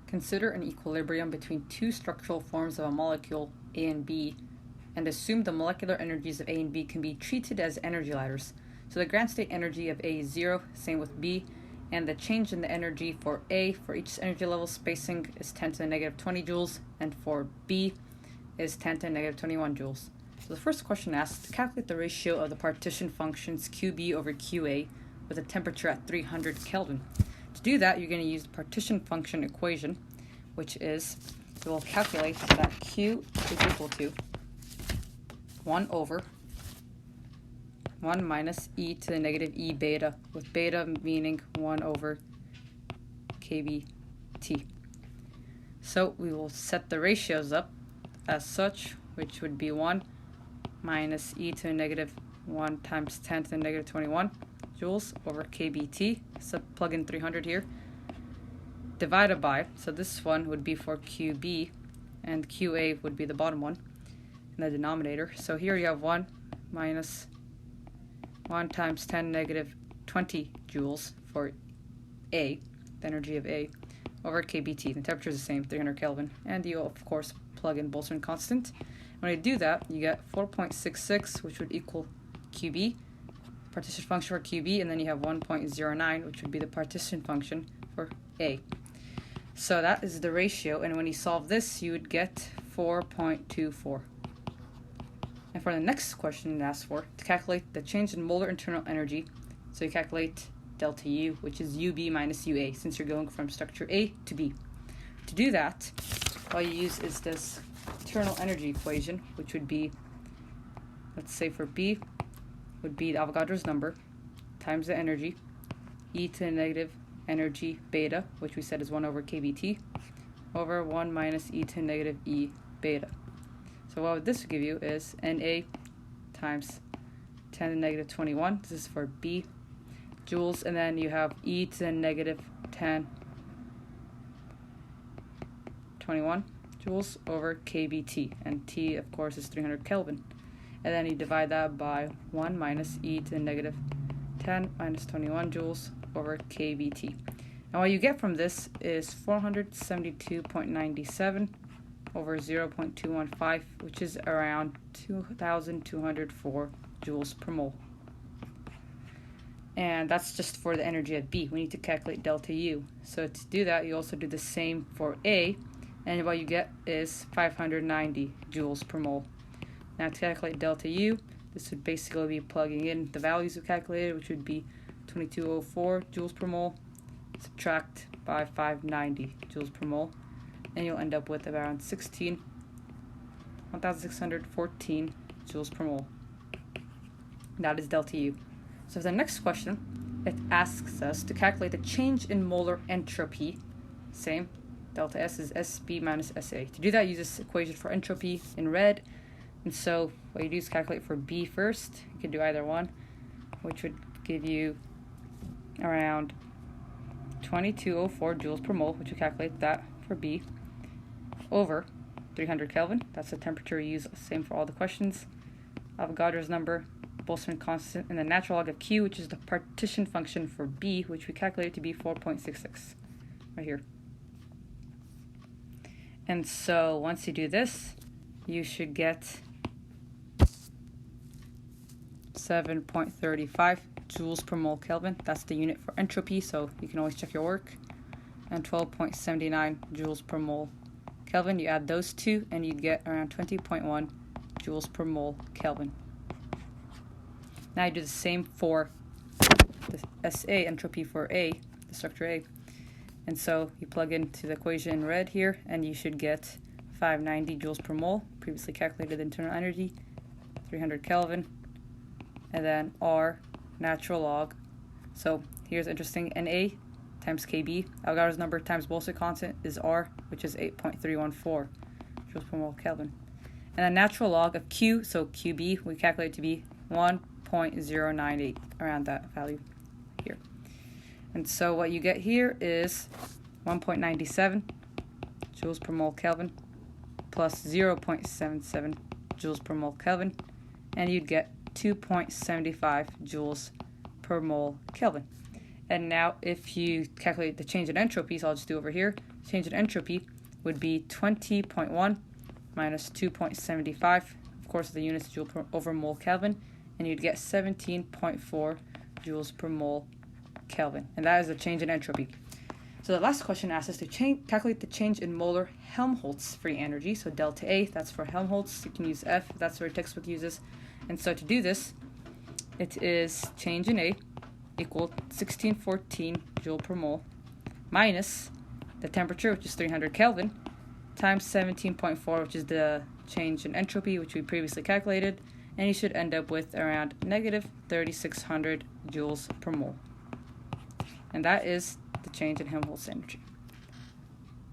Consider an equilibrium between two structural forms of a molecule, A and B, and assume the molecular energies of A and B can be treated as energy ladders. So the ground state energy of A is 0, same with B, and the change in the energy for A for each energy level spacing is 10 to the negative 20 joules, and for B is 10 to the negative 21 joules. So the first question asks to calculate the ratio of the partition functions QB over QA with a temperature at 300 Kelvin. To do that, you're going to use the partition function equation, which is, we'll calculate that Q is equal to 1 over 1 minus e to the negative e beta, with beta meaning 1 over kBt. So we will set the ratios up as such, which would be 1 minus e to the negative 1 times 10 to the negative 21 joules over kBt, so plug in 300 here, divided by, so this one would be for QB, and QA would be the bottom one in the denominator. So here you have 1 minus 1 times 10 negative 20 joules for A, the energy of A, over kBt. The temperature is the same, 300 Kelvin, and you of course plug in Boltzmann constant. When you do that, you get 4.66, which would equal QB, partition function for QB, and then you have 1.09, which would be the partition function for A. So that is the ratio, and when you solve this, you would get 4.24. And for the next question it asks for, to calculate the change in molar internal energy, so you calculate delta U, which is UB minus UA, since you're going from structure A to B. To do that, all you use is this internal energy equation, which would be, let's say for B, would be Avogadro's number times the energy, e to the negative energy beta, which we said is 1 over kBt, over 1 minus e to the negative e beta. So what this would give you is Na times 10 to the negative 21, this is for B, joules, and then you have e to the negative 10 21 joules over kBt, and T of course is 300 Kelvin. And then you divide that by 1 minus e to the negative 10 minus 21 joules over kBt. And what you get from this is 472.97 over 0.215, which is around 2,204 joules per mole. And that's just for the energy at B. We need to calculate delta U. So to do that, you also do the same for A, and what you get is 590 joules per mole. Now to calculate delta U, this would basically be plugging in the values we calculated, which would be 2204 joules per mole, subtract by 590 joules per mole, and you'll end up with around 1,614 joules per mole. That is delta U. So for the next question, it asks us to calculate the change in molar entropy. Same, delta S is SB minus SA. To do that, use this equation for entropy in red. And so what you do is calculate for B first. You can do either one, which would give you around 2204 joules per mole, which would calculate that for B, over 300 Kelvin. That's the temperature you use, same for all the questions. Avogadro's number, Boltzmann constant, and the natural log of Q, which is the partition function for B, which we calculated to be 4.66, right here. And so once you do this, you should get 7.35 joules per mole Kelvin. That's the unit for entropy, so you can always check your work. And 12.79 joules per mole Kelvin. You add those two, and you'd get around 20.1 joules per mole Kelvin. Now you do the same for the SA, entropy for A, the structure A. And so you plug into the equation in red here, and you should get 590 joules per mole, previously calculated internal energy, 300 Kelvin, and then R, natural log. So here's interesting, Na times Kb, Avogadro's number times Boltzmann constant is R, which is 8.314 joules per mole Kelvin. And the natural log of Q, so Qb, we calculate to be 1.098, around that value here. And so what you get here is 1.97 joules per mole Kelvin plus 0.77 joules per mole Kelvin, and you'd get 2.75 joules per mole Kelvin. And now if you calculate the change in entropy, so I'll just do over here, change in entropy would be 20.1 minus 2.75, of course the units joule over mole Kelvin, and you'd get 17.4 joules per mole Kelvin. And that is the change in entropy. So the last question asks us to calculate the change in molar Helmholtz free energy. So delta A, that's for Helmholtz. You can use F, that's what your textbook uses. And so to do this, it is change in A equal 1614 joule per mole minus the temperature, which is 300 Kelvin, times 17.4, which is the change in entropy, which we previously calculated. And you should end up with around negative 3600 joules per mole. And that is the change in Helmholtz energy.